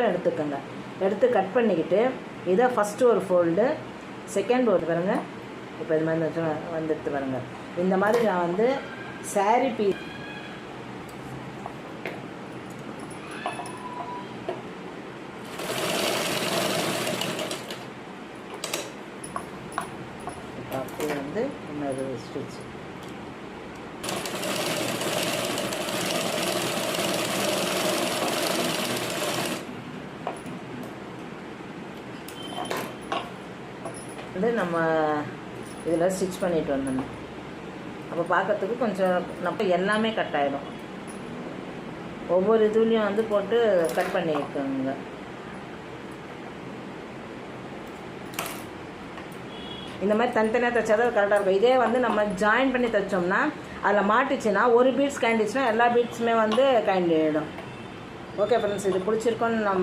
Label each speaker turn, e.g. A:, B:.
A: எடுத்துக்கோங்க. எடுத்து கட் பண்ணிக்கிட்டு இதை ஃபஸ்ட்டு ஒரு ஃபோல்டு, செகண்ட் ஒரு பாருங்கள். இப்போ இது மாதிரி வந்துடுத்து பாருங்கள். இந்த மாதிரி நான் வந்து சாரீ பீஸ் அப்படியே வந்து இன்னொரு ஸ்டிச் வந்து நம்ம இதில் ஸ்டிச் பண்ணிட்டு வந்தோம். அப்போ பார்க்கறதுக்கு கொஞ்சம் நம்ம எல்லாமே கட் ஆகிடும். ஒவ்வொரு இதுலேயும் வந்து போட்டு கட் பண்ணிக்கோங்க. இந்த மாதிரி தனித்தனியாக தைச்சா தான் கரெக்டாக இருக்கும். இதே வந்து நம்ம ஜாயின் பண்ணி தைச்சோம்னா அதில் மாட்டிச்சுன்னா ஒரு பீட்ஸ் காய்ந்துச்சுன்னா எல்லா பீட்ஸுமே வந்து காய்ந்து ஆகிடும். ஓகே ஃப்ரெண்ட்ஸ், இது பிடிச்சிருக்கோன்னு நம்ம